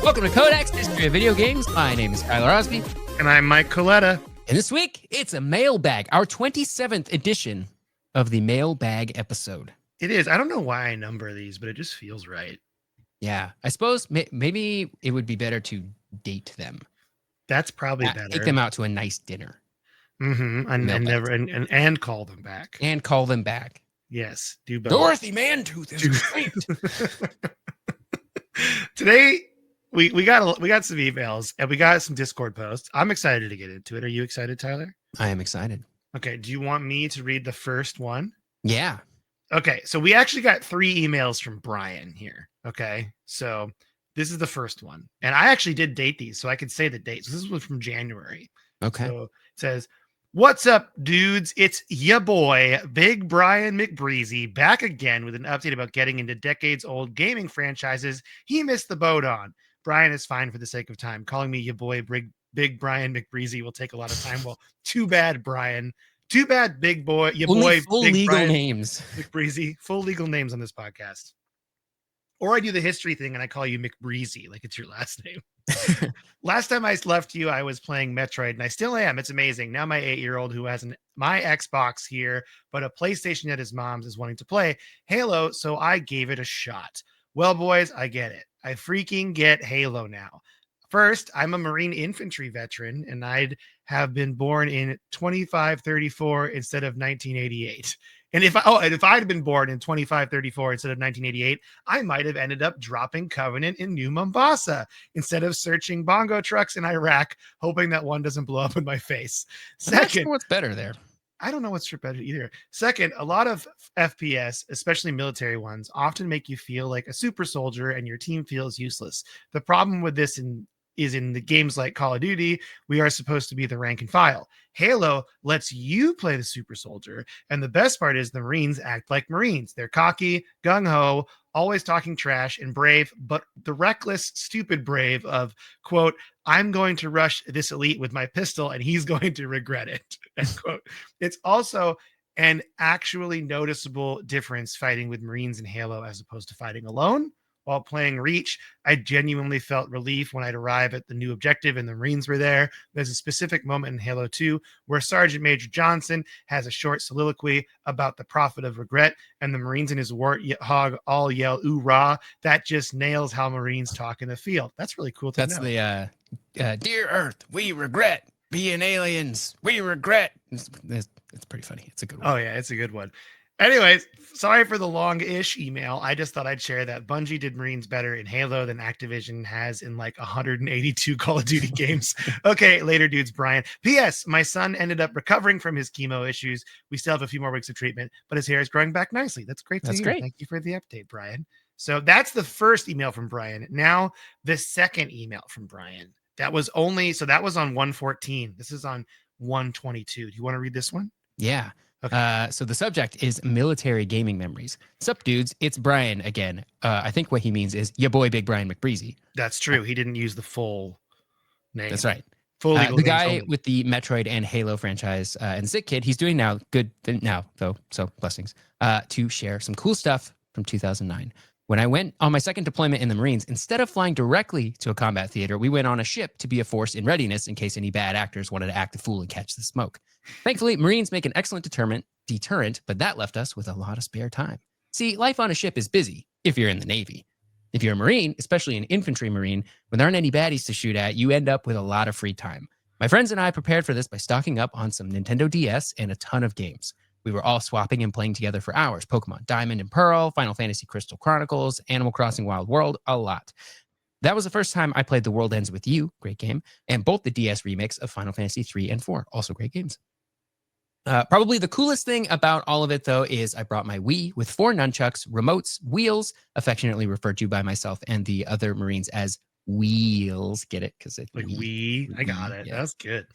Welcome to Codex History of Video Games. My name is Skylar Osby. And I'm Mike Coletta. And this week, it's a mailbag, our 27th edition of the mailbag episode. It is. I don't know why I number these, but it just feels right. Yeah, I suppose maybe it would be better to date them. That's probably better. Take them out to a nice dinner. Mm-hmm. And call them back. And call them back. Yes, do both. Dorothy Mantooth is great. Today, we got some emails and we got some Discord posts. I'm excited to get into it. Are you excited, Tyler? I am excited. Okay. Do you want me to read the first one? Yeah. Okay. So we actually got 3 emails from Brian here. Okay. So this is the first one. And I actually did date these, so I could say the date. So this was from January. Okay. So it says, "What's up, dudes? It's ya boy, Big Brian McBreezy, back again with an update about getting into decades-old gaming franchises he missed the boat on. Brian is fine for the sake of time. Calling me ya boy, Big Brian McBreezy will take a lot of time. Well, too bad, Brian. Too bad, big boy. Ya boy, full Big legal Brian names. McBreezy. Full legal names on this podcast. Or I do the history thing and I call you McBreezy, like it's your last name. Last time I left you, I was playing Metroid, and I still am. It's amazing. Now my 8-year-old, who has my Xbox here, but a PlayStation at his mom's, is wanting to play Halo, so I gave it a shot. Well, boys, I get it. I freaking get Halo now. First, I'm a Marine infantry veteran, and I'd have been born in 2534 instead of 1988. And if I'd been born in 2534 instead of 1988, I might have ended up dropping Covenant in New Mombasa instead of searching bongo trucks in Iraq, hoping that one doesn't blow up in my face. Second, What's better there? I don't know what's better either. Second, a lot of FPS, especially military ones, often make you feel like a super soldier and your team feels useless. The problem with this is in the games like Call of Duty, we are supposed to be the rank and file. Halo lets you play the super soldier. And the best part is the Marines act like Marines. They're cocky, gung-ho, always talking trash, and brave, but the reckless, stupid brave of, quote, "I'm going to rush this elite with my pistol and he's going to regret it," end quote. It's also an actually noticeable difference fighting with Marines in Halo as opposed to fighting alone. While playing Reach, I genuinely felt relief when I'd arrive at the new objective and the Marines were there. There's a specific moment in Halo 2 where Sergeant Major Johnson has a short soliloquy about the prophet of regret, and the Marines in his warthog all yell, "Ooh, rah." That just nails how Marines talk in the field. That's really cool to know. That's the Dear Earth, we regret being aliens. We regret. It's pretty funny. It's a good one. Oh, yeah, it's a good one. Anyways, sorry for the long-ish email. I just thought I'd share that Bungie did Marines better in Halo than Activision has in like 182 Call of Duty games. Okay, later, dudes, Brian. P.S. My son ended up recovering from his chemo issues. We still have a few more weeks of treatment, but his hair is growing back nicely. That's great to hear. Great. Thank you for the update, Brian. So that's the first email from Brian. Now, the second email from Brian. That was on 114. This is on 122. Do you want to read this one? Yeah. Okay. So the subject is military gaming memories. Sup, dudes? It's Brian again. I think what he means is your boy, Big Brian McBreezy. That's true. He didn't use the full name. That's right. Full legal the names guy only. with the Metroid and Halo franchise and Sick Kid, he's doing good now, though. So blessings. To share some cool stuff from 2009. When I went on my second deployment in the Marines, instead of flying directly to a combat theater, we went on a ship to be a force in readiness in case any bad actors wanted to act a fool and catch the smoke. Thankfully, Marines make an excellent deterrent, but that left us with a lot of spare time. See, life on a ship is busy if you're in the Navy. If you're a Marine, especially an infantry Marine, when there aren't any baddies to shoot at, you end up with a lot of free time. My friends and I prepared for this by stocking up on some Nintendo DS and a ton of games. We were all swapping and playing together for hours. Pokemon Diamond and Pearl, Final Fantasy Crystal Chronicles, Animal Crossing Wild World, a lot. That was the first time I played The World Ends With You, great game, and both the DS remakes of Final Fantasy 3 and 4, also great games. Probably the coolest thing about all of it, though, is I brought my Wii with 4 nunchucks, remotes, wheels, affectionately referred to by myself and the other Marines as wheels. Get it? Because it's like Wii. I got it. Yeah. That's good.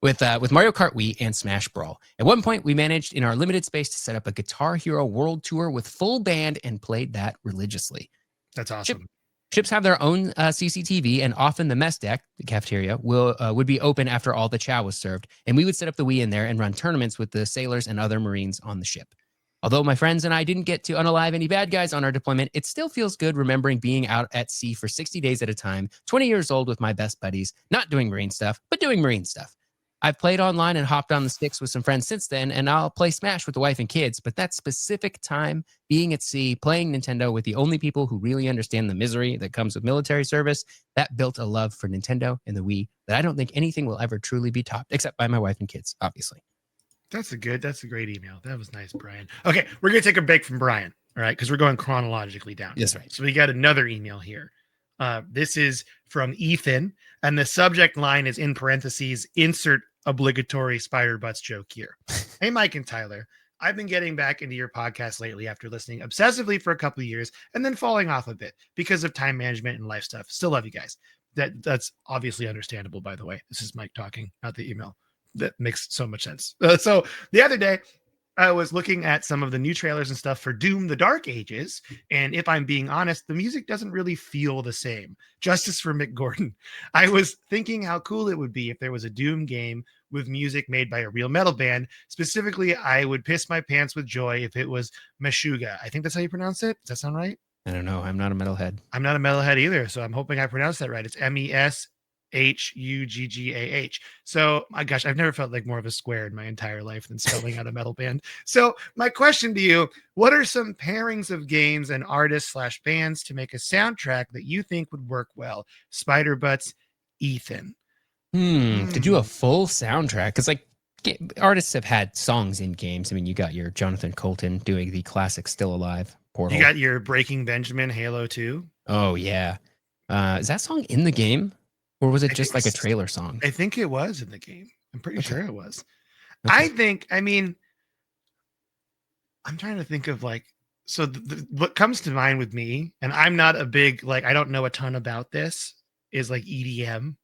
with Mario Kart Wii and Smash Brawl. At one point, we managed in our limited space to set up a Guitar Hero World Tour with full band and played that religiously. That's awesome. Ships have their own CCTV, and often the mess deck, the cafeteria, would be open after all the chow was served, and we would set up the Wii in there and run tournaments with the sailors and other Marines on the ship. Although my friends and I didn't get to unalive any bad guys on our deployment, it still feels good remembering being out at sea for 60 days at a time, 20 years old with my best buddies, not doing Marine stuff, but doing Marine stuff. I've played online and hopped on the sticks with some friends since then, and I'll play Smash with the wife and kids. But that specific time being at sea, playing Nintendo with the only people who really understand the misery that comes with military service, that built a love for Nintendo and the Wii that I don't think anything will ever truly be topped, except by my wife and kids, obviously. That's a great email. That was nice, Brian. Okay, we're going to take a break from Brian, all right, because we're going chronologically down. That's right. So we got another email here. This is from Ethan, and the subject line is in parentheses, insert obligatory spider butts joke here. Hey, Mike and Tyler, I've been getting back into your podcast lately after listening obsessively for a couple of years and then falling off a bit because of time management and life stuff. Still love you guys. That's obviously understandable, by the way. This is Mike talking, not the email. That makes so much sense. So the other day, I was looking at some of the new trailers and stuff for Doom: The Dark Ages, and if I'm being honest, the music doesn't really feel the same. Justice for Mick Gordon. I was thinking how cool it would be if there was a Doom game with music made by a real metal band. Specifically, I would piss my pants with joy if it was Meshuggah. I think that's how you pronounce it. Does that sound right? I don't know. I'm not a metalhead. I'm not a metalhead either, so I'm hoping I pronounced that right. It's Meshuggah. So, my gosh, I've never felt like more of a square in my entire life than spelling out a metal band. So, my question to you: what are some pairings of games and artists/bands to make a soundtrack that you think would work well? Spider Butts, Ethan. To do a full soundtrack, because like artists have had songs in games. I mean, you got your Jonathan Colton doing the classic "Still Alive" Portal. You got your Breaking Benjamin Halo 2. Oh yeah, is that song in the game? Or was it just like a trailer song? I think it was in the game. I'm pretty sure it was. Okay. I'm trying to think of like, so what comes to mind with me, and I'm not a big, like, I don't know a ton about this, is like EDM,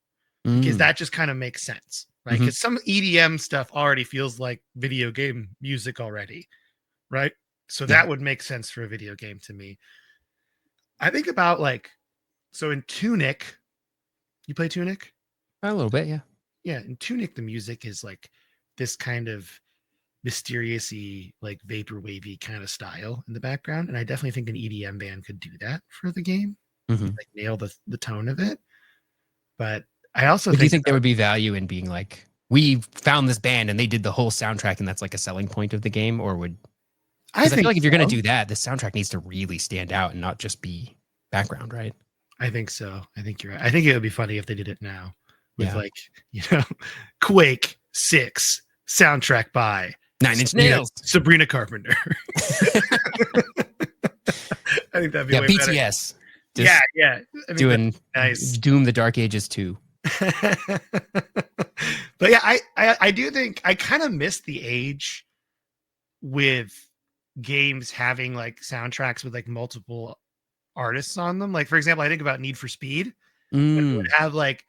because that just kind of makes sense, right? Because some EDM stuff already feels like video game music already, right? So that would make sense for a video game to me. I think about like, so in Tunic, you play Tunic? A little bit, yeah. Yeah, in Tunic, the music is like this kind of mysterious-y, like vaporwavy kind of style in the background, and I definitely think an EDM band could do that for the game, like nail the tone of it. But I also do you think there would be value in being like, we found this band and they did the whole soundtrack, and that's like a selling point of the game, or would? I feel like if you're going to do that, the soundtrack needs to really stand out and not just be background, right? I think so. I think you're right. I think it would be funny if they did it now with like, Quake 6 soundtrack by Nine Inch Nails, Sabrina Carpenter. I think that'd be way BTS. Better. Yeah. Doing nice. Doom: The Dark Ages 2. But yeah, I do think I kind of miss the age with games having like soundtracks with like multiple artists on them. Like, for example, I think about Need for Speed. It would have like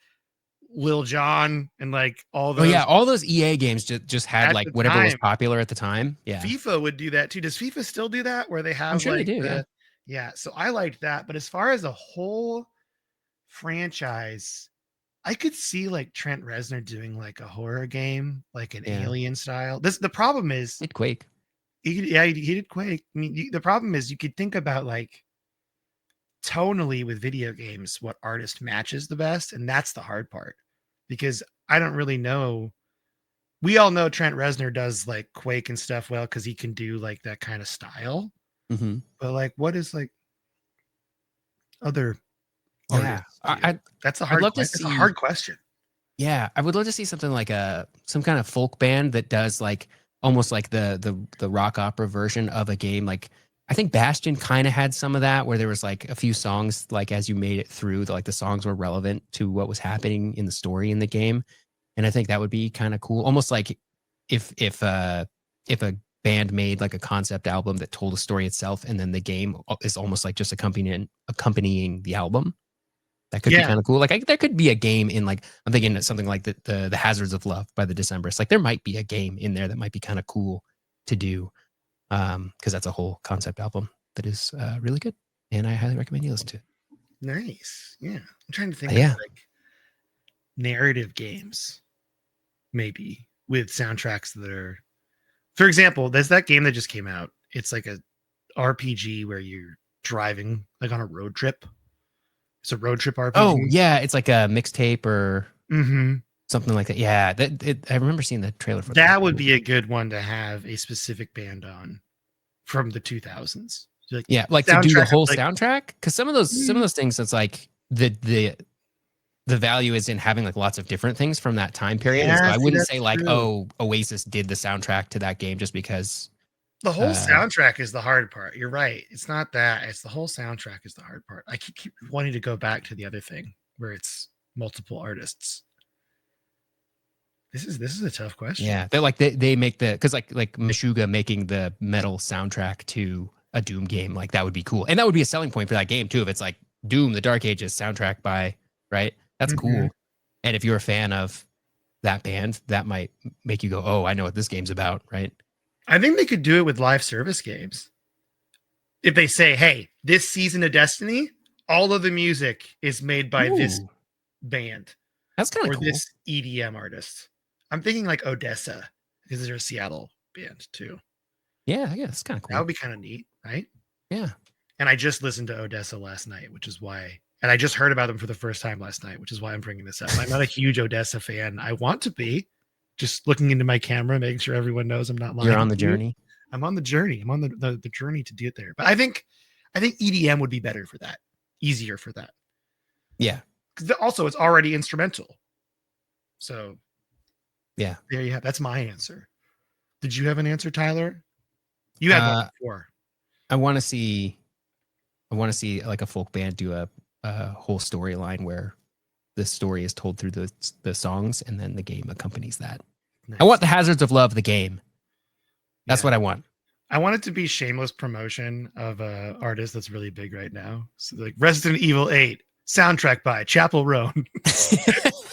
Lil Jon and like all those. Oh yeah, all those EA games just had like whatever was popular at the time. Yeah, FIFA would do that too. Does FIFA still do that? Where they have I'm sure like they do, yeah. So I liked that. But as far as a whole franchise, I could see like Trent Reznor doing like a horror game, like an Alien style. The problem is it Quake. He did Quake. I mean, the problem is you could think about like tonally with video games what artist matches the best, and that's the hard part, because I don't really know. We all know Trent Reznor does like Quake and stuff well because he can do like that kind of style. But like, what is like other artists? That's a hard question. It's a hard question. Yeah, I would love to see something like some kind of folk band that does like almost like the rock opera version of a game. Like, I think Bastion kind of had some of that, where there was like a few songs, like as you made it through, the songs were relevant to what was happening in the story in the game. And I think that would be kind of cool. Almost like if a band made like a concept album that told a story itself, and then the game is almost like just accompanying the album. That could be kind of cool. Like there could be a game in like, I'm thinking of something like the Hazards of Love by the Decemberists. Like there might be a game in there that might be kind of cool to do. Because that's a whole concept album that is really good, and I highly recommend you listen to it. Nice. Yeah, I'm trying to think of like narrative games, maybe with soundtracks that are, for example, there's that game that just came out. It's like a RPG where you're driving like on a road trip. It's a road trip RPG. Oh yeah, it's like a mixtape or Mm-hmm. something like that. Yeah, I remember seeing the trailer for that. That would be a good one to have a specific band on from the 2000s. Like, yeah, like to do the soundtrack of whole like, soundtrack, because some of those things, it's like the value is in having like lots of different things from that time period. And so yeah, I see, wouldn't say that's like, true. oh, Oasis did the soundtrack to that game just because. The whole Uh, soundtrack is the hard part. You're right. It's not that. It's the whole soundtrack is the hard part. I keep wanting to go back to the other thing where it's multiple artists. This is a tough question. yeah, they're like they make the because like Meshuggah making the metal soundtrack to a Doom game, like that would be cool, and that would be a selling point for that game too. If it's like Doom, the Dark Ages soundtrack by right, that's Mhm. cool. And if you're a fan of that band, that might make you go, oh, I know what this game's about, right? I think they could do it with live service games. If they say, "Hey, this season of Destiny, all of the music is made by this Ooh, band that's kind or of cool. this EDM artist." I'm thinking like Odessa because they're a Seattle band too. Yeah, it's kind of That cool. would be kind of neat, right? Yeah. And I just listened to Odessa last night, which is why, and I just heard about them for the first time last night, which is why I'm bringing this up. I'm not a huge Odessa fan. I want to be, just looking into my camera, making sure everyone knows I'm not lying You're on the to you. journey. I'm on the journey. I'm on the journey to get there. But I think EDM would be better for that, easier for that. Yeah. Because also it's already instrumental. So Yeah. there you have. That's my answer. Did you have an answer, Tyler? You had one before. I want to see like a folk band do a whole storyline where the story is told through the songs and then the game accompanies that. Nice. I want the Hazards of Love, the game. That's Yeah. what I want. I want it to be shameless promotion of a artist that's really big right now. So like Resident Evil 8, soundtrack by Chapel Roan.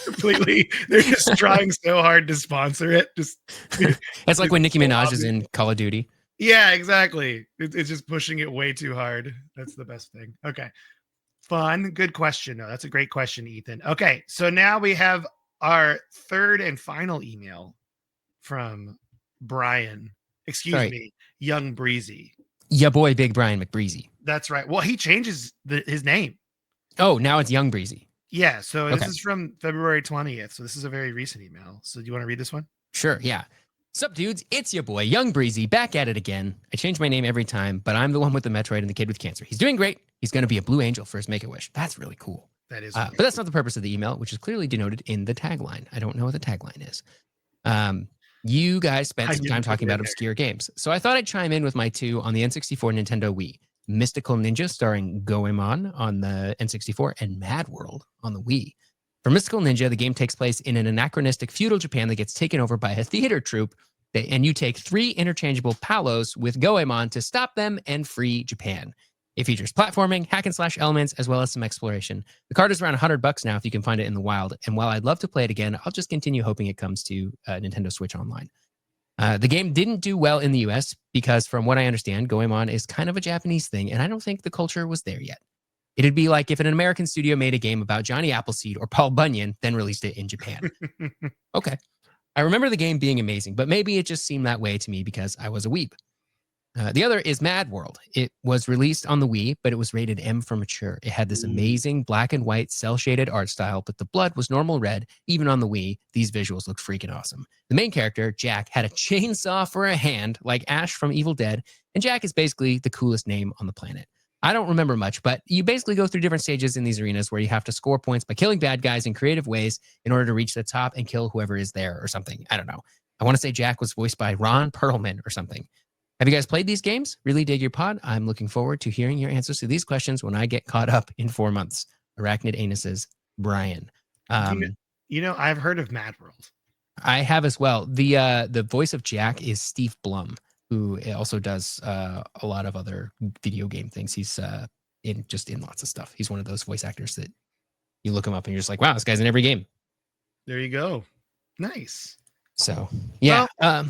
Completely. They're just trying so hard to sponsor it. It's like when Nicki so Minaj is obvious. in Call of Duty. Yeah, exactly. It's just pushing it way too hard. That's the best thing. Okay. Fun. Good question. No, that's a great question, Ethan. Okay. So now we have our third and final email from Brian. Excuse me, Young Breezy. Ya boy, Big Brian McBreezy. That's right. Well, he changes his name. Oh, now it's Young Breezy. Yeah. So Okay. this is from February 20th. So this is a very recent email. So do you want to read this one? Sure. Yeah. Sup, dudes? It's your boy, Young Breezy, back at it again. I change my name every time, but I'm the one with the Metroid and the kid with cancer. He's doing great. He's going to be a blue angel for his Make-A-Wish. That's really cool. That is. But that's not the purpose of the email, which is clearly denoted in the tagline. I don't know what the tagline is. You guys spent some time talking about obscure games. So I thought I'd chime in with my two on the N64 Nintendo Wii. Mystical Ninja starring Goemon on the N64 and Mad World on the Wii. For Mystical Ninja, the game takes place in an anachronistic feudal Japan that gets taken over by a theater troupe, and you take 3 interchangeable palos with Goemon to stop them and free Japan. It features platforming, hack and slash elements, as well as some exploration. The card is around $100 now if you can find it in the wild. And while I'd love to play it again, I'll just continue hoping it comes to Nintendo Switch Online. The game didn't do well in the US because, from what I understand, Goemon is kind of a Japanese thing, and I don't think the culture was there yet. It'd be like if an American studio made a game about Johnny Appleseed or Paul Bunyan, then released it in Japan. Okay. I remember the game being amazing, but maybe it just seemed that way to me because I was a weeb. The other is Mad World. It was released on the Wii, but it was rated M for mature. It had this amazing black and white cel-shaded art style, but the blood was normal red. Even on the Wii, these visuals looked freaking awesome. The main character, Jack, had a chainsaw for a hand, like Ash from Evil Dead, and Jack is basically the coolest name on the planet. I don't remember much, but you basically go through different stages in these arenas where you have to score points by killing bad guys in creative ways in order to reach the top and kill whoever is there or something. I don't know. I want to say Jack was voiced by Ron Perlman or something. Have you guys played these games? Really dig your pod. I'm looking forward to hearing your answers to these questions when I get caught up in 4 months. Arachnid Anuses, Brian. I've heard of Mad World. I have as well. The voice of Jack is Steve Blum, who also does a lot of other video game things. He's in lots of stuff. He's one of those voice actors that you look him up and you're just like, wow, this guy's in every game. There you go. Nice. So yeah. Well,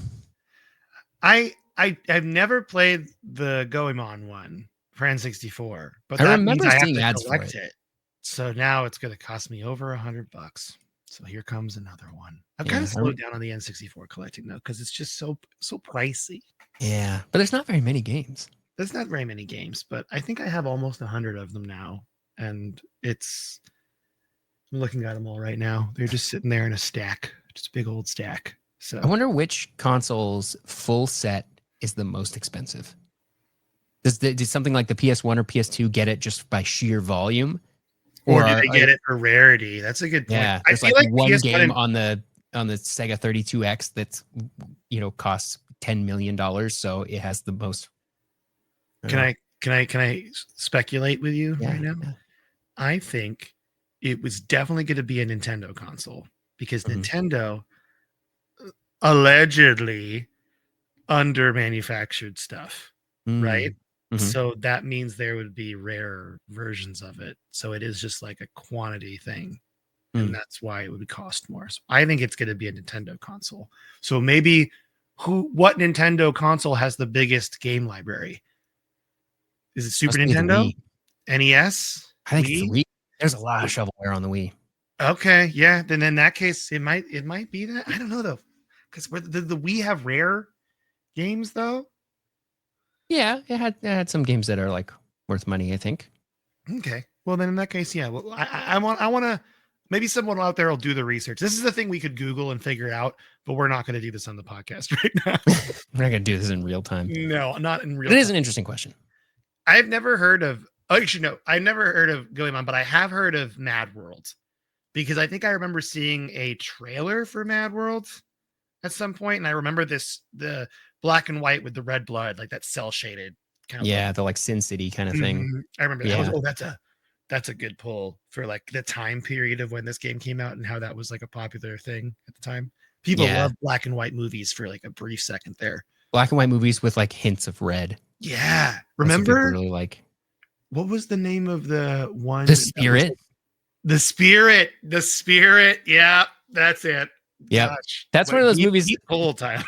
I've never played the Goemon one for N64, but that means I have to collect it. So now it's going to cost me over $100. So here comes another one. I've kind of slowed down on the N64 collecting though, because it's just so pricey. Yeah, but there's not very many games. There's not very many games, but I think I have almost 100 of them now. And I'm looking at them all right now. They're just sitting there in a stack, just a big old stack. I So wonder which console's full set is the most expensive. Did something like the PS1 or PS2 get it just by sheer volume? or Or do they are get it for rarity? That's a good point. yeah, I there's feel like like one PS1 game and on the Sega 32X that's costs $10 million, so it has the most. I don't know. can I speculate with you Yeah, right now? yeah. I think it was definitely going to be a Nintendo console because Mhm. Nintendo allegedly under manufactured stuff, right? Mm. Mhm. So that means there would be rare versions of it. So it is just like a quantity thing. And Mm. that's why it would cost more. So I think it's going to be a Nintendo console. So maybe what Nintendo console has the biggest game library? Is it Super Must be the Nintendo? Wii. NES? I think it's the Wii? Wii. There's a lot of shovelware on the Wii. Okay, yeah. Then in that case, it might be that. I don't know though, because the Wii have rare games though. Yeah, it had some games that are like worth money, I think. Okay, well then in that case, yeah. Well, I want to. Maybe someone out there will do the research. This is the thing we could Google and figure out, but we're not going to do this on the podcast right now. We're not gonna do this in real time. No, not in But real it time. is an interesting question. I've never heard of. Oh, actually, no, I've never heard of Going On, but I have heard of Mad World because I think I remember seeing a trailer for Mad World at some point, and I remember the black and white with the red blood, like that cell shaded kind of look. Yeah, the like Sin City kind of thing. I remember that was Yeah, that's a good pull for like the time period of when this game came out and how that was like a popular thing at the time. People yeah. love black and white movies for like a brief second there. Black and white movies with like hints of red. Yeah, That's what people remember really like. what was the name of the one The that was Spirit. the Spirit? The Spirit. Yeah, that's it. Yep. Gosh, That's one of those movies. deep pull, Tyler.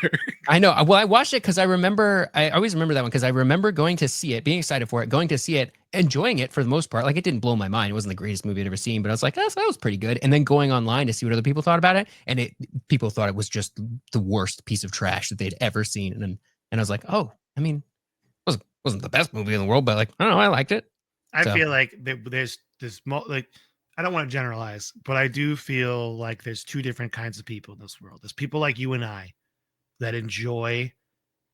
I know. Well, I watched it because I always remember that one because I remember going to see it, being excited for it, going to see it, enjoying it for the most part. Like it didn't blow my mind. It wasn't the greatest movie I'd ever seen, but I was like, that was pretty good. And then going online to see what other people thought about it, and people thought it was just the worst piece of trash that they'd ever seen. And I was like, oh, I mean, wasn't the best movie in the world, but like, I don't know, I liked it. I So feel like there's this like I don't want to generalize, but I do feel like there's two different kinds of people in this world. There's people like you and I that enjoy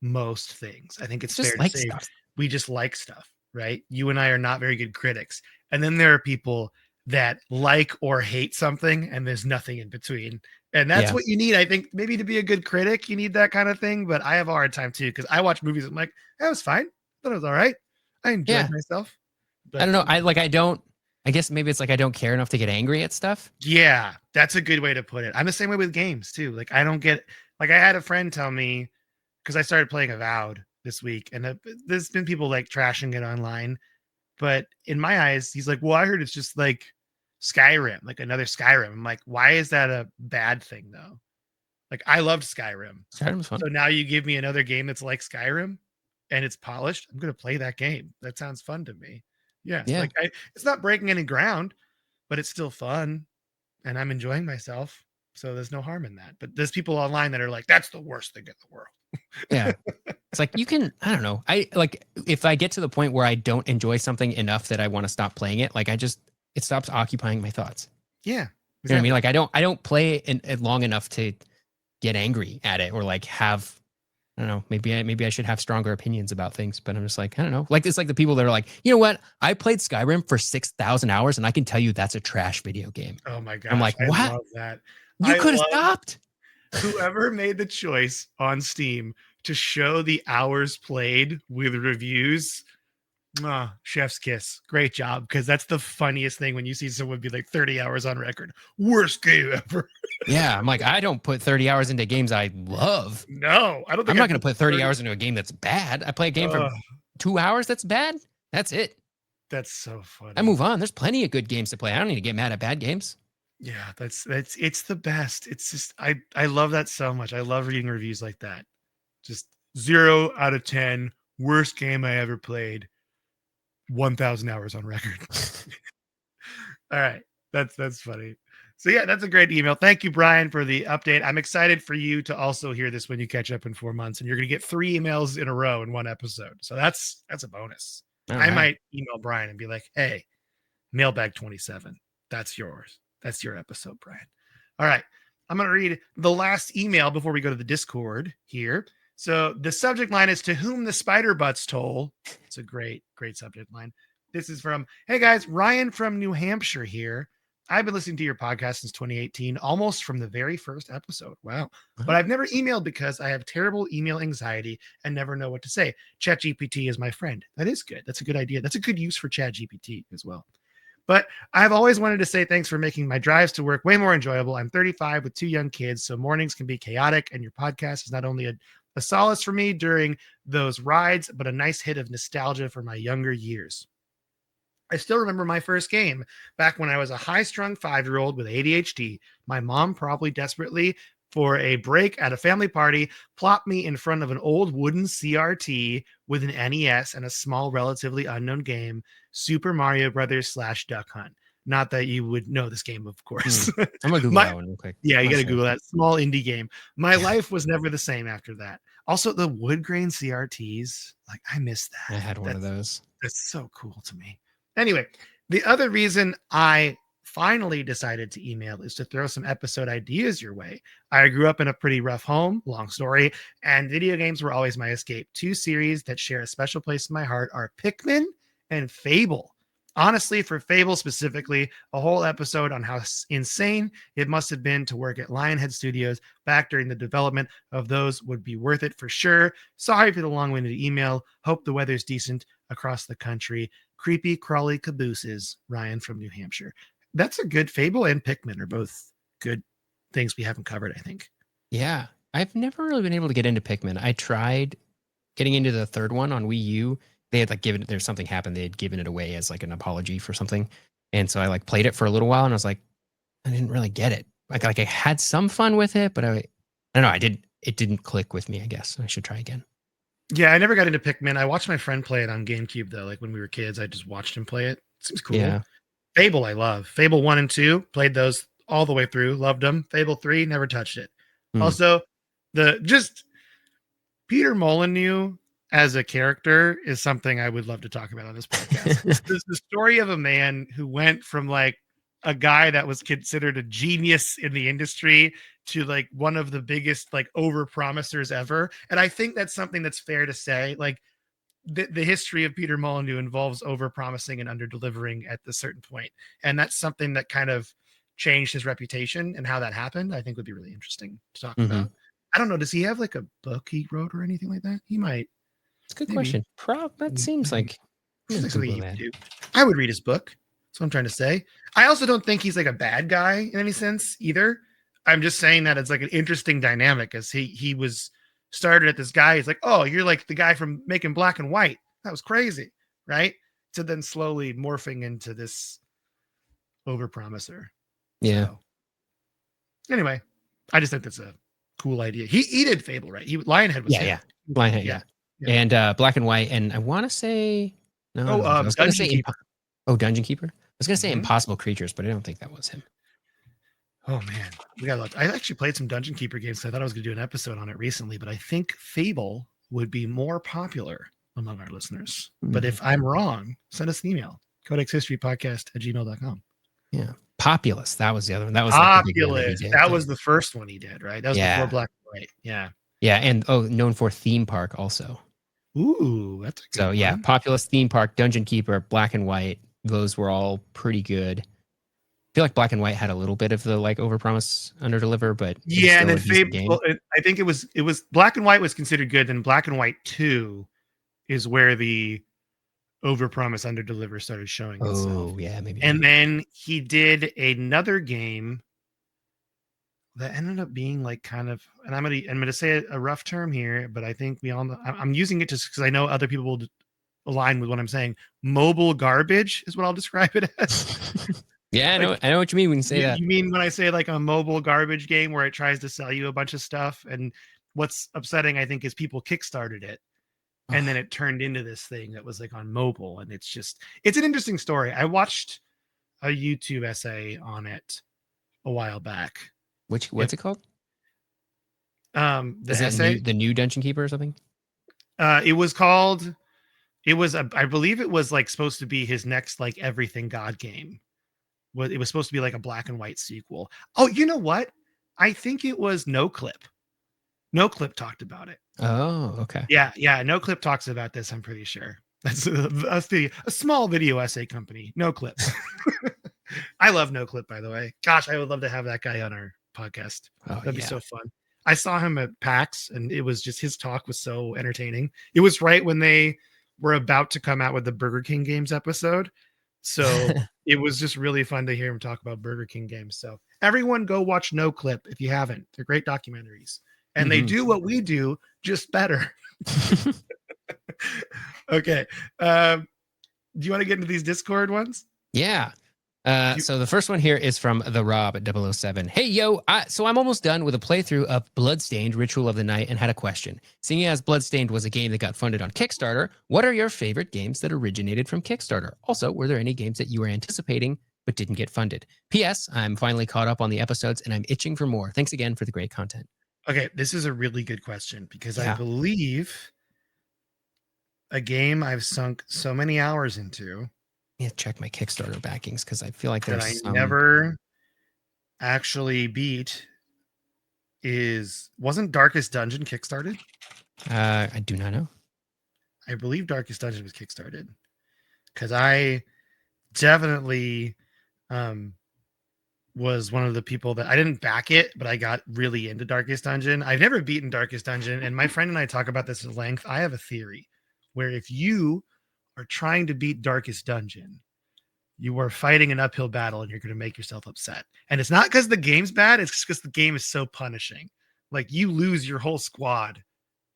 most things. I think it's fair just to like say stuff. we just like stuff, right? You and I are not very good critics. And then there are people that like or hate something and there's nothing in between. And that's Yeah. what you need. I think maybe to be a good critic, you need that kind of thing. But I have a hard time too because I watch movies. I'm like, that was fine. Thought it was all right. I enjoyed Yeah. myself. I But don't know. I guess maybe it's like I don't care enough to get angry at stuff. yeah, that's a good way to put it. I'm the same way with games too. Like I don't get like I had a friend tell me because I started playing Avowed this week, and there's been people like trashing it online. But in my eyes, he's like, "Well, I heard it's just like Skyrim, like another Skyrim." I'm like, "Why is that a bad thing, though?" Like I loved Skyrim, Skyrim's fun. so now you give me another game that's like Skyrim and it's polished. I'm gonna play that game. That sounds fun to me. Yeah, Yeah. it's not breaking any ground, but it's still fun, and I'm enjoying myself. So there's no harm in that. But there's people online that are like, "That's the worst thing in the world." Yeah. It's like I don't know. I like if I get to the point where I don't enjoy something enough that I want to stop playing it, like it stops occupying my thoughts. Yeah, You know what I exactly. mean? Like I don't play it long enough to get angry at it or like have I don't know, maybe I should have stronger opinions about things, but I'm just like, I don't know. Like it's like the people that are like, you know what? I played Skyrim for 6,000 hours and I can tell you that's a trash video game. Oh my I'm gosh, like, I what? love that. You I could have love stopped. whoever made the choice on Steam to show the hours played with reviews. Chef's kiss. Great job. Because that's the funniest thing when you see someone be like 30 hours on record. Worst game ever. Yeah, I'm like, I don't put 30 hours into games I love. No, I don't I'm think not I've going to put put 30 30. hours into a game that's bad. I play a game for Ugh, 2 hours that's bad. That's it. that's so I funny. move on. There's plenty of good games to play. I don't need to get mad at bad games. Yeah, that's it's the best. It's just I love that so much. I love reading reviews like that. Just 0 out of 10, worst game I ever played. 1,000 hours on record. All right. That's funny. So yeah, that's a great email. Thank you, Brian, for the update. I'm excited for you to also hear this when you catch up in 4 months, and you're going to get 3 emails in a row in one episode. So that's a bonus. All I right. might email Brian and be like, "Hey, Mailbag 27, that's yours. That's your episode, Brian." All right, I'm going to read the last email before we go to the Discord here. So the subject line is "To whom the spider butts toll." It's a great subject line. This is from, "Hey guys, Ryan from New Hampshire here. I've been listening to your podcast since 2018, almost from the very first episode. Wow. But I've never emailed because I have terrible email anxiety and never know what to say. ChatGPT is my friend." That is good. That's a good idea. That's a good use for ChatGPT as well. "But I've always wanted to say thanks for making my drives to work way more enjoyable. I'm 35 with 2 young kids, so mornings can be chaotic, and your podcast is not only a solace for me during those rides, but a nice hit of nostalgia for my younger years. I still remember my first game back when I was a high strung 5-year-old with ADHD. My mom, probably desperately for a break at a family party, plopped me in front of an old wooden CRT with an NES and a small, relatively unknown game, Super Mario Brothers / Duck Hunt. Not that you would know this game, of course. I'm gonna Google My that one real quick. Yeah, you I'm got to sure. Google that small indie game. My life was never the same after that. Also, the wood grain CRTs, like I miss I that. had one of those. That's so cool to me. Anyway, the other reason I finally decided to email is to throw some episode ideas your way. I grew up in a pretty rough home, long story, and video games were always my escape. 2 series that share a special place in my heart are Pikmin and Fable. Honestly, for Fable specifically, a whole episode on how insane it must have been to work at Lionhead Studios back during the development of those would be worth it for sure. Sorry for the long-winded email. Hope the weather's decent across the country. Creepy crawly cabooses. Ryan from New Hampshire. That's a good Fable, and Pikmin are both good things we haven't covered, I think. Yeah, I've never really been able to get into Pikmin. I tried getting into the third one on Wii U. They had like given there's something happened. They had given it away as like an apology for something, and so I like played it for a little while, and I was like, I didn't really get it. Like I had some fun with it, but I don't know. I did. It didn't click with me. I guess I should try again. Yeah, I never got into Pikmin. I watched my friend play it on GameCube though. Like when we were kids, I just watched him play it. Seems cool. Yeah. Fable, I love. Fable 1 and 2, played those all the way through, loved them. Fable 3, never touched it. Hmm. Also, the just Peter Molyneux as a character is something I would love to talk about on this podcast. This is the story of a man who went from like a guy that was considered a genius in the industry to like one of the biggest like over promisers ever. And I think that's something that's fair to say. Like the history of Peter Molyneux involves over promising and under delivering at a certain point. And that's something that kind of changed his reputation, and how that happened, I think would be really interesting to talk Mm-hmm. about. I don't know. Does he have like a book he wrote or anything like that? He might. It's a good Maybe. question. That seems like Seems like something Google he would that. do. I would read his book. That's what I'm trying to say. I also don't think he's like a bad guy in any sense either. I'm just saying that it's like an interesting dynamic, as he was started at this guy. He's like, "Oh, you're like the guy from Making Black and White. That was crazy," right? To then slowly morphing into this overpromiser. Yeah. So anyway, I just think that's a cool idea. He did Fable, right? Lionhead was Yeah. him. Yeah. Lionhead. Yeah. Yeah. And Black and White. And I want to say no. I was going to Dungeon say Keeper. Dungeon Keeper. I was going to say Mhm. Impossible Creatures, but I don't think that was him. Oh man, we got a lot. I actually played some Dungeon Keeper games, so I thought I was going to do an episode on it recently, but I think Fable would be more popular among our listeners. But if I'm wrong, send us an email. codexhistorypodcast@gmail.com. Yeah. Populous. That was the other one. That was like the big one that he Populous. did. That was the first one he did, right? That was before Black and White. Yeah. Yeah. And known for Theme Park also. Ooh, that's a good So one. yeah, Populous, Theme Park, Dungeon Keeper, Black and White. Those were all pretty good. I feel like Black and White had a little bit of the like overpromise, underdeliver, but yeah, and then Fable. Fable. I think it was Black and White was considered good. Then Black and White 2 is where the overpromise underdeliver started showing itself. Oh yeah, maybe. And then he did another game that ended up being like kind of, and I'm gonna say a rough term here, but I think we all know, I'm using it just because I know other people will align with what I'm saying. Mobile garbage is what I'll describe it as. Yeah, I know what you mean when you say that. You mean when I say like a mobile garbage game where it tries to sell you a bunch of stuff, and what's upsetting I think is people kickstarted it, and then it turned into this thing that was like on mobile, and it's an interesting story. I watched a YouTube essay on it a while back. What's it called? The Is it essay. the new Dungeon Keeper or something? It was called. It was. I believe it was like supposed to be his next like everything God game. It was supposed to be like a black and white sequel. Oh, you know what? I think it was No Clip. No Clip talked about it. Oh, okay. Yeah. No Clip talks about this. I'm pretty sure. That's a small video essay company. No Clip. I love No Clip, by the way. Gosh, I would love to have that guy on our podcast. Oh That'd be yeah. so fun. I saw him at PAX, and it was just his talk was so entertaining. It was right when they were about to come out with the Burger King games episode, so it was just really fun to hear him talk about Burger King games. So everyone, go watch No Clip if you haven't. They're great documentaries, and they do what we do, just better. Okay. Do you want to get into these Discord ones? Yeah. So the first one here is from the Rob at 007. Hey, yo. So I'm almost done with a playthrough of Bloodstained Ritual of the Night and had a question. Seeing as Bloodstained was a game that got funded on Kickstarter, what are your favorite games that originated from Kickstarter? Also, were there any games that you were anticipating but didn't get funded? P.S. I'm finally caught up on the episodes and I'm itching for more. Thanks again for the great content. Okay, this is a really good question because I Yeah. believe a game I've sunk so many hours into Yeah, check my Kickstarter backings because I feel like that I there's some. never actually beat wasn't Darkest Dungeon kickstarted? I do not know. I believe Darkest Dungeon was kickstarted because I definitely was one of the people that I didn't back it, but I got really into Darkest Dungeon. I've never beaten Darkest Dungeon, and my friend and I talk about this at length. I have a theory where if you are trying to beat Darkest Dungeon, you are fighting an uphill battle and you're going to make yourself upset. And it's not because the game's bad, it's because the game is so punishing. Like you lose your whole squad,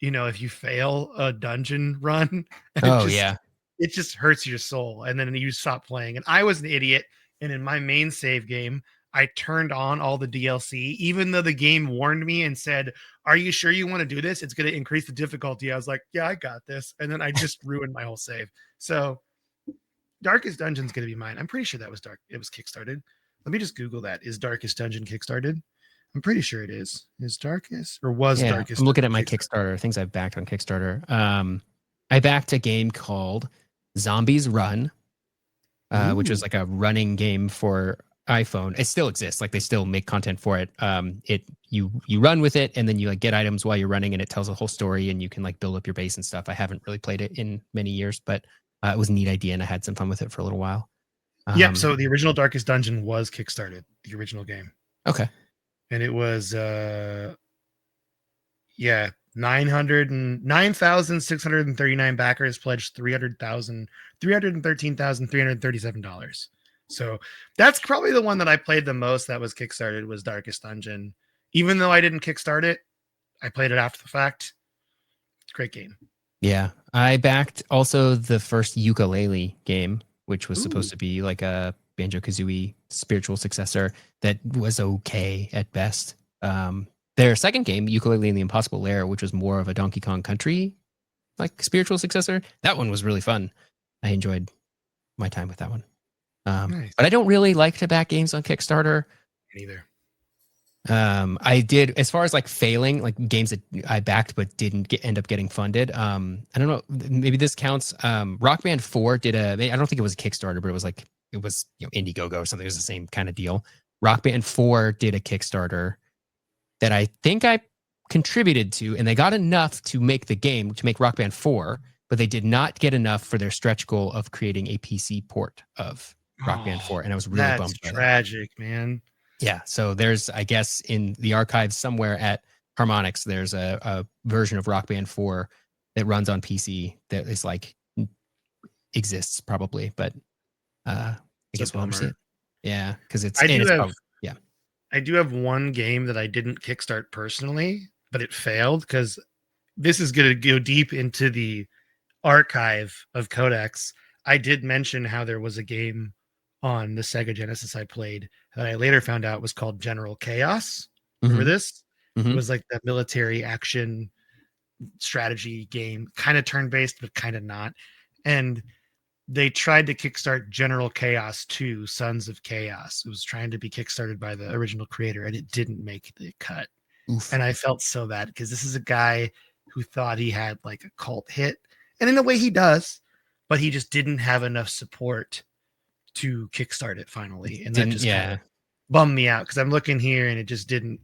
if you fail a dungeon run. And Oh, yeah. it just hurts your soul. And then you stop playing. And I was an idiot. And in my main save game, I turned on all the DLC, even though the game warned me and said, "Are you sure you want to do this? It's going to increase the difficulty." I was like, "Yeah, I got this." And then I just ruined my whole save. So Darkest Dungeon's going to be mine. I'm pretty sure that was It was kickstarted. Let me just Google that. Is Darkest Dungeon kickstarted? I'm pretty sure it is. Is Darkest or was Yeah, Darkest? I'm looking at my Kickstarter, things I've backed on Kickstarter. I backed a game called Zombies Run, which was like a running game for iPhone. It still exists. Like they still make content for it. You run with it and then you like get items while you're running and it tells a whole story and you can like build up your base and stuff. I haven't really played it in many years, but it was a neat idea and I had some fun with it for a little while. Yep. So the original Darkest Dungeon was kickstarted, the original game. Okay. And it was 9,639 backers pledged $313,337. So that's probably the one that I played the most that was kickstarted was Darkest Dungeon. Even though I didn't kickstart it, I played it after the fact. It's a great game. Yeah. I backed also the first ukulele game, which was supposed to be like a Banjo-Kazooie spiritual successor that was okay at best. Their second game, Ukulele and the Impossible Lair, which was more of a Donkey Kong Country like spiritual successor, that one was really fun. I enjoyed my time with that one. Nice. But I don't really like to back games on Kickstarter. Neither. I did as far as like failing, like games that I backed but didn't end up getting funded. I don't know, maybe this counts. Rock Band 4 did I don't think it was a Kickstarter, but it was Indiegogo or something. It was the same kind of deal. Rock Band 4 did a Kickstarter that I think I contributed to, and they got enough to make the game, to make Rock Band 4, but they did not get enough for their stretch goal of creating a PC port of Rock Band 4. And I was really bummed by that. Tragic, man. Yeah. So there's, I guess, in the archives somewhere at Harmonix, there's a version of Rock Band 4 that runs on PC that is like exists probably, but I guess we'll never see it. Yeah, because I do have one game that I didn't kickstart personally, but it failed because this is going to go deep into the archive of Codex. I did mention how there was a game on the Sega Genesis I played that I later found out was called General Chaos. Remember this? It was like the military action strategy game, kind of turn-based, but kind of not. And they tried to kickstart General Chaos 2, Sons of Chaos. It was trying to be kickstarted by the original creator, and it didn't make the cut. Oof. And I felt so bad because this is a guy who thought he had like a cult hit, and in a way he does, but he just didn't have enough support to kickstart it finally, and that just kind of bummed me out because I'm looking here and it just didn't.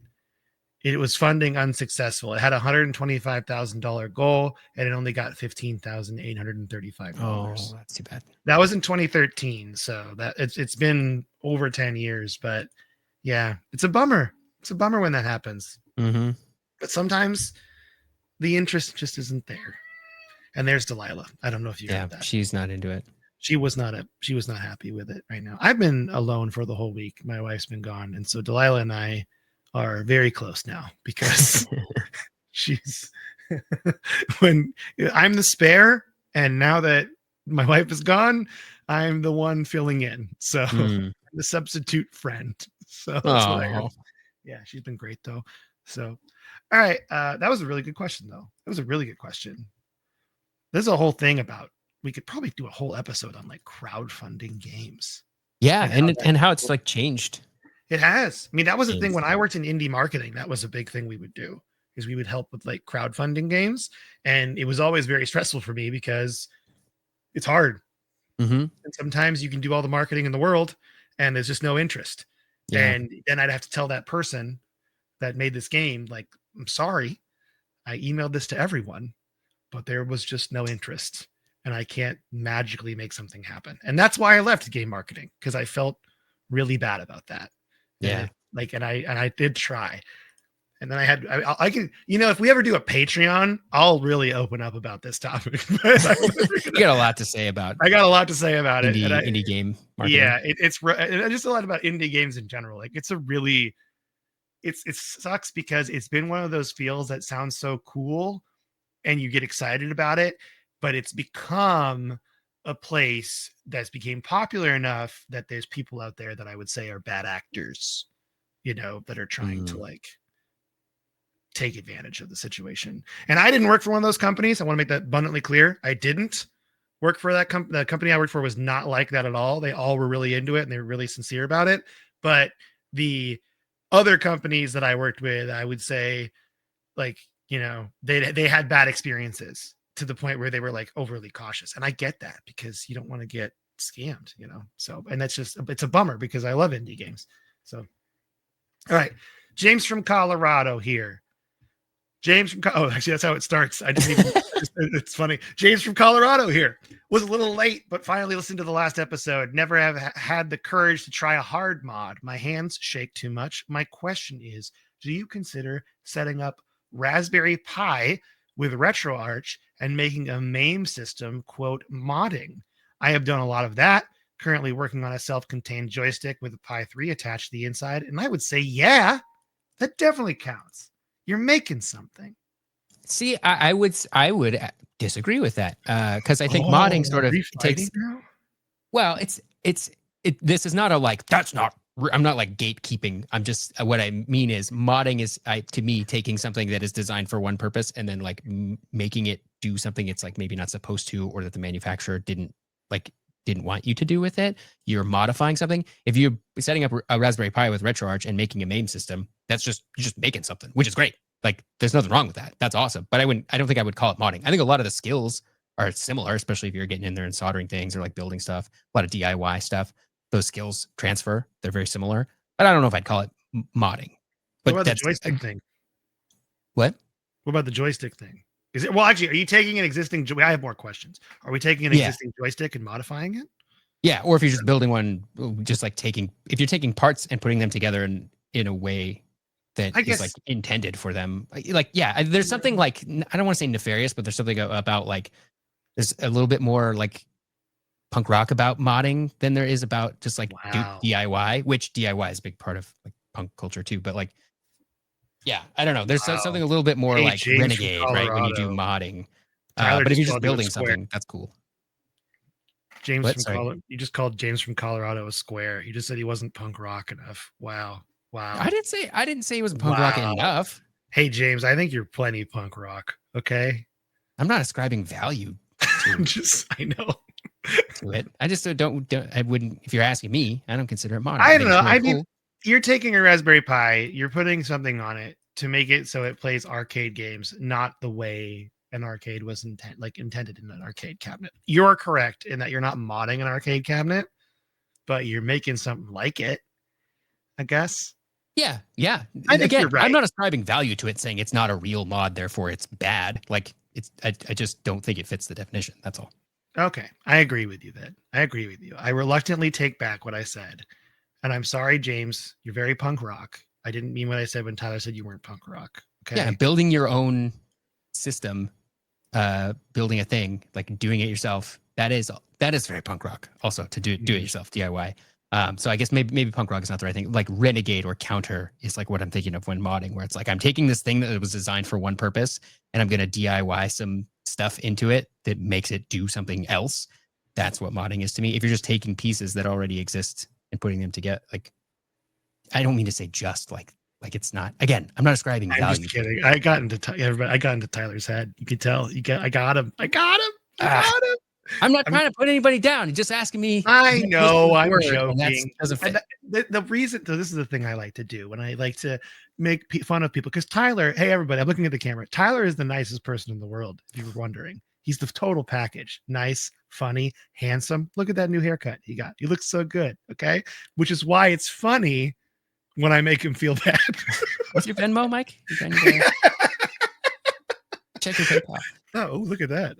It was funding unsuccessful. It had a $125,000 goal and it only got $15,835. Oh, that's too bad. That was in 2013, so that it's been over 10 years. But yeah, it's a bummer. It's a bummer when that happens. Mm-hmm. But sometimes the interest just isn't there. And there's Delilah. I don't know if you heard that. She's not into it. She was not happy with it right now. I've been alone for the whole week. My wife's been gone, and so Delilah and I are very close now because she's when I'm the spare, and now that my wife is gone, I'm the one filling in. So the substitute friend. So that's what I am. Yeah, she's been great though. So all right. That was a really good question though. That was a really good question. There's a whole thing about, we could probably do a whole episode on like crowdfunding games. Yeah, and how it's like changed. It has. I mean, that was the thing when I worked in indie marketing. That was a big thing we would do, is we would help with like crowdfunding games, and it was always very stressful for me because it's hard. Mm-hmm. And sometimes you can do all the marketing in the world, and there's just no interest. Yeah. And then I'd have to tell that person that made this game, like, I'm sorry, I emailed this to everyone, but there was just no interest, and I can't magically make something happen. And that's why I left game marketing, because I felt really bad about that. Yeah. And I did try. And then I can, if we ever do a Patreon, I'll really open up about this topic. You got a lot to say about. I got a lot to say about indie game marketing. Yeah, it's just a lot about indie games in general. Like it sucks because it's been one of those fields that sounds so cool and you get excited about it, but it's become a place that's became popular enough that there's people out there that I would say are bad actors, that are trying to like take advantage of the situation. And I didn't work for one of those companies. I want to make that abundantly clear. I didn't work for that company. The company I worked for was not like that at all. They all were really into it and they were really sincere about it. But the other companies that I worked with, I would say, like, they had bad experiences to the point where they were like overly cautious. And I get that because you don't want to get scammed, so, and it's a bummer because I love indie games. So, all right. James from Colorado here. Actually, that's how it starts. I didn't even, it's funny. James from Colorado here. Was a little late, but finally listened to the last episode. Never have had the courage to try a hard mod. My hands shake too much. My question is, do you consider setting up Raspberry Pi with RetroArch and making a MAME system, quote, modding? I have done a lot of that. Currently working on a self-contained joystick with a Pi 3 attached to the inside. And I would say, yeah, that definitely counts. You're making something. See, I would disagree with that because I think modding sort of takes. Now? Well, this is not a like, that's not. I'm not like gatekeeping. I'm just, what I mean is modding is to me taking something that is designed for one purpose and then like making it do something it's like maybe not supposed to, or that the manufacturer didn't want you to do with it. You're modifying something. If you're setting up a Raspberry Pi with RetroArch and making a MAME system, you're just making something, which is great. Like, there's nothing wrong with that. That's awesome. But I don't think I would call it modding. I think a lot of the skills are similar, especially if you're getting in there and soldering things or like building stuff, a lot of DIY stuff. Those skills transfer. They're very similar. But I don't know if I'd call it modding. But what about the joystick thing? What? What about the joystick thing? Is it, well, actually, are you taking an existing, I have more questions. Are we taking an existing joystick and modifying it? Yeah. Or if you're just building one, just like if you're taking parts and putting them together in a way that is like intended for them. Like, yeah, there's something like, I don't want to say nefarious, but there's something about like, there's a little bit more like punk rock about modding than there is about just like DIY, which DIY is a big part of like punk culture too. But like, yeah, I don't know. There's something a little bit more like James renegade, right? When you do modding. But if you're just building something, that's cool. You just called James from Colorado a square. He just said he wasn't punk rock enough. Wow. I didn't say he wasn't punk rock enough. Hey, James, I think you're plenty punk rock. Okay. I'm not ascribing value. I know. to it. I just don't. I wouldn't. If you're asking me, I don't consider it modding. I I think don't it's know. really I mean, cool. you're taking a Raspberry Pi, you're putting something on it to make it so it plays arcade games, not the way an arcade was intended in an arcade cabinet. You're correct in that you're not modding an arcade cabinet, but you're making something like it, I guess. Yeah, yeah. I think you're Again, I'm right. not ascribing value to it, saying it's not a real mod, therefore it's bad. Like it's, I just don't think it fits the definition. That's all. Okay, I agree with you then. I agree with you. I reluctantly take back what I said. And I'm sorry, James, you're very punk rock. I didn't mean what I said when Tyler said you weren't punk rock. Yeah, Okay. building your own system, building a thing, like doing it yourself. That is very punk rock. Also, to do it yourself, DIY. So I guess maybe punk rock is not the right thing. Like Renegade or Counter is like what I'm thinking of when modding, where it's like I'm taking this thing that was designed for one purpose and I'm gonna DIY some stuff into it that makes it do something else. That's what modding is to me. If you're just taking pieces that already exist and putting them together, like I don't mean to say just like it's not. Again, I'm not ascribing I'm value. just kidding. I got into everybody. I got into Tyler's head. You could tell. I got him. I got him. I Ah, got him. I'm not I'm trying to put anybody down. You're just asking me. I know, I'm word, and that joking. doesn't And fit. the reason, so this is the thing I like to do when I like to make fun of people, because Tyler, hey, everybody, I'm looking at the camera. Tyler is the nicest person in the world, if you were wondering. He's the total package. Nice, funny, handsome. Look at that new haircut he got. He looks so good. Okay. Which is why it's funny when I make him feel bad. What's your Venmo, Mike? Check your PayPal. Oh, look at that.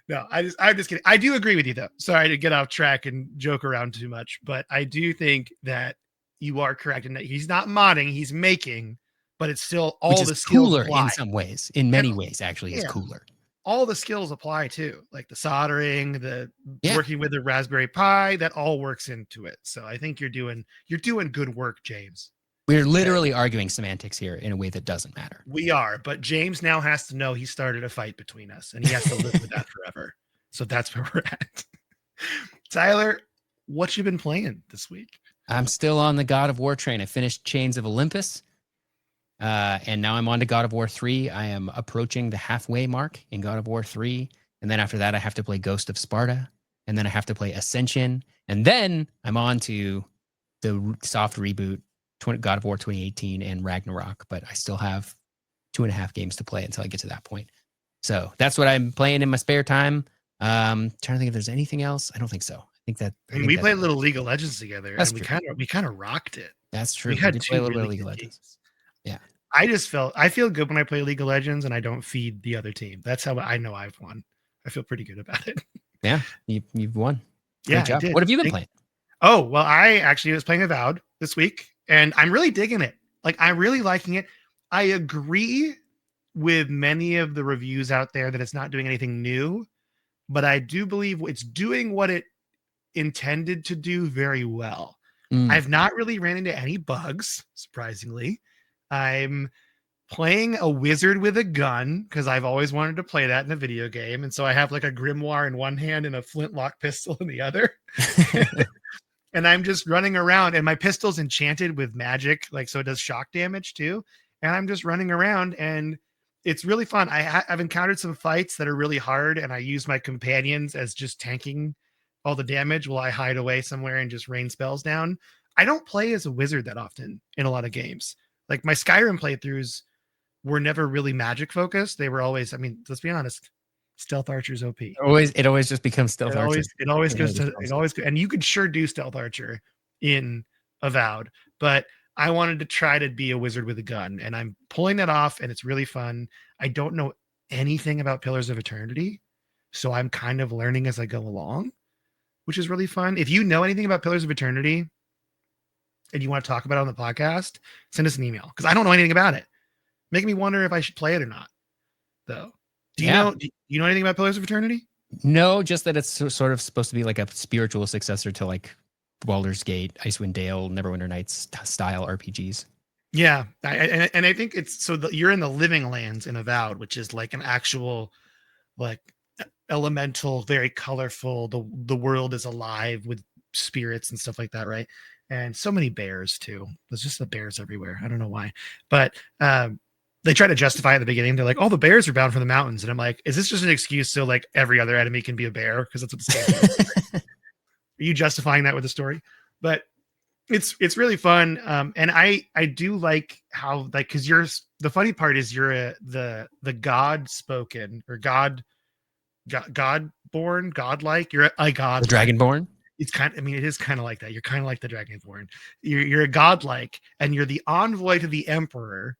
No, I'm just kidding. I do agree with you though. Sorry to get off track and joke around too much, but I do think that you are correct in that he's not modding, he's making, but it's still Which all is the skills cooler in apply. some ways. In And many ways, actually, is yeah, cooler. all the skills apply too, like the soldering, the Yeah, working with the Raspberry Pi, that all works into it. So I think you're doing good work, James. we're literally arguing semantics here in a way that doesn't matter. We are, but James now has to know he started a fight between us and he has to live with that forever. So that's where we're at. Tyler, what you been playing this week? I'm still on the God of War train. I finished Chains of Olympus, and now I'm on to God of War 3. I am approaching the halfway mark in God of War 3. And then after that, I have to play Ghost of Sparta. And then I have to play Ascension. And then I'm on to the soft reboot, God of War 2018 and Ragnarok. But I still have 2.5 games to play until I get to that point. So that's what I'm playing in my spare time. Trying to think if there's anything else. I don't think so. I think we played a little League of Legends together, that's and true. we kind of rocked it. That's true. We had did play a two little bit really of League of good Legends. games. Yeah. I feel good when I play League of Legends and I don't feed the other team. That's how I know I've won. I feel pretty good about it. Yeah, you've won. Great Yeah, job. I did. What have you been playing? Oh, well, I actually was playing Avowed this week, and I'm really digging it. Like, I'm really liking it. I agree with many of the reviews out there that it's not doing anything new, but I do believe it's doing what it intended to do very well. I've not really ran into any bugs, surprisingly. I'm playing a wizard with a gun because I've always wanted to play that in a video game. And so I have like a grimoire in one hand and a flintlock pistol in the other. And I'm just running around, and my pistol's enchanted with magic, like so it does shock damage too. And I'm just running around, and it's really fun. I've encountered some fights that are really hard, and I use my companions as just tanking all the damage while I hide away somewhere and just rain spells down. I don't play as a wizard that often in a lot of games. Like my Skyrim playthroughs were never really magic focused. They were always, I mean, let's be honest, stealth archer's OP. It always just becomes stealth archer. It always goes to it always and you could sure do stealth archer in Avowed, but I wanted to try to be a wizard with a gun, and I'm pulling that off, and it's really fun. I don't know anything about Pillars of Eternity, so I'm kind of learning as I go along, which is really fun. If you know anything about Pillars of Eternity and you want to talk about it on the podcast, send us an email because I don't know anything about it. Make me wonder if I should play it or not, though. Do you know anything about Pillars of Eternity? No, just that it's sort of supposed to be like a spiritual successor to like Baldur's Gate, Icewind Dale, Neverwinter Nights style RPGs. Yeah, and I think it's so you're in the Living Lands in Avowed, which is like an actual like elemental, very colorful. The world is alive with spirits and stuff like that, right? And so many bears too. There's just the bears everywhere. I don't know why, but they try to justify at the beginning. They're like, "Oh, the bears are bound for the mountains," and I'm like, "Is this just an excuse so like every other enemy can be a bear? Because that's what this game is." Are you justifying that with the story? But it's really fun, and I do like how like because you're the funny part is you're the god spoken or god born godlike. You're a god. The Dragonborn. It's kind. I mean, it is kind of like that. You're kind of like the Dragonborn. You're a godlike, and you're the envoy to the emperor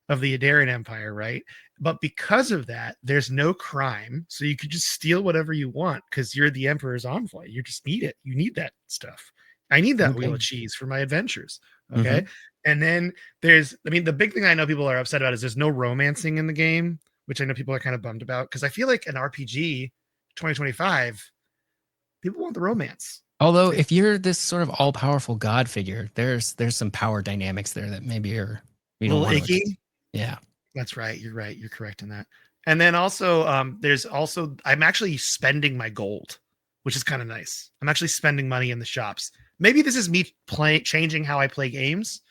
of the Adarian Empire, right? But because of that, there's no crime, so you could just steal whatever you want because you're the emperor's envoy. You just need it. You need that stuff. I need that wheel of cheese for my adventures. Okay. And then there's, I mean, the big thing I know people are upset about is there's no romancing in the game, which I know people are kind of bummed about because I feel like an RPG 2025, people want the romance. Although if you're this sort of all-powerful god figure, there's some power dynamics there that maybe are a little icky. Yeah, that's right. You're right. You're correct in that. And then also, there's also I'm actually spending my gold, which is kind of nice. I'm actually spending money in the shops. Maybe this is me changing how I play games,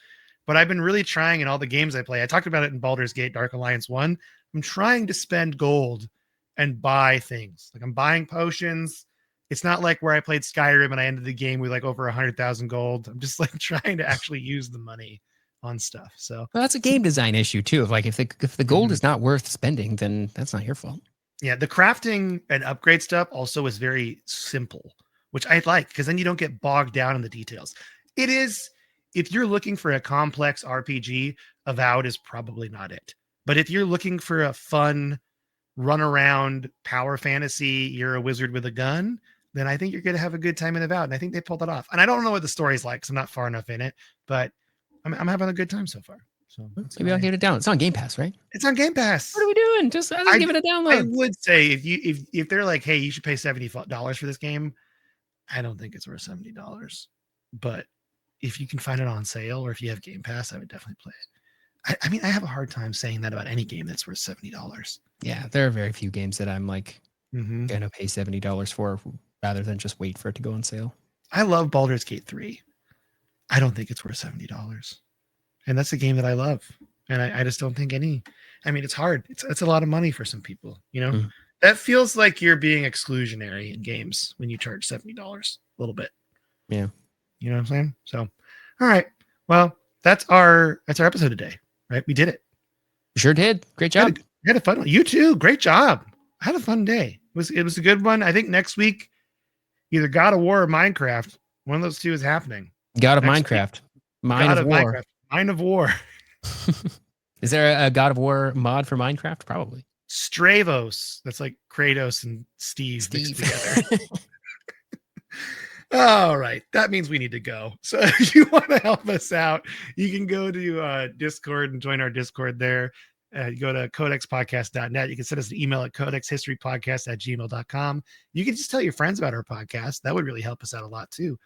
but I've been really trying in all the games I play. I talked about it in Baldur's Gate Dark Alliance 1. I'm trying to spend gold and buy things. Like I'm buying potions. It's not like where I played Skyrim and I ended the game with like over 100,000 gold. I'm just like trying to actually use the money on stuff. So well, that's a game design issue too. Like if the gold is not worth spending, then that's not your fault. Yeah, the crafting and upgrade stuff also is very simple, which I like because then you don't get bogged down in the details. It is, if you're looking for a complex RPG, Avowed is probably not it. But if you're looking for a fun run around power fantasy, you're a wizard with a gun, then I think you're going to have a good time in Avowed. And I think they pulled it off. And I don't know what the story's like, because I'm not far enough in it, but I'm having a good time so far. So maybe I'll give it a down. It's on Game Pass, right? It's on Game Pass. What are we doing? Just give it a download. I would say if they're like, hey, you should pay $70 for this game, I don't think it's worth $70. But if you can find it on sale or if you have Game Pass, I would definitely play it. I mean, I have a hard time saying that about any game that's worth $70. Yeah, there are very few games that I'm like gonna pay $70 for rather than just wait for it to go on sale. I love Baldur's Gate 3. I don't think it's worth $70. And that's a game that I love. And I just don't think any, I mean, it's hard. It's a lot of money for some people, you know? That feels like you're being exclusionary in games when you charge $70 a little bit. Yeah. You know what I'm saying? So, all right. Well, that's our episode today, right? We did it. Sure did. Great job. Had a fun one. You too. Great job. I had a fun day. It was a good one. I think next week, either God of War or Minecraft, one of those two is happening. God of Minecraft. Mine of War. Minecraft. Mine of War. Is there a God of War mod for Minecraft? Probably. Stravos. That's like Kratos and Steve. Mixed together. All right. That means we need to go. So if you want to help us out, you can go to Discord and join our Discord there. You go to codexpodcast.net. You can send us an email at codexhistorypodcast@gmail.com. You can just tell your friends about our podcast. That would really help us out a lot too.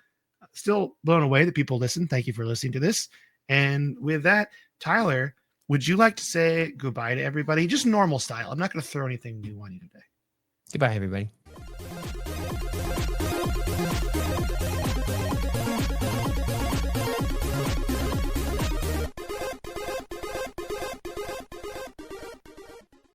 Still blown away that people listen. Thank you for listening to this. And with that, Tyler, would you like to say goodbye to everybody? Just normal style. I'm not going to throw anything new on you today. Goodbye, everybody.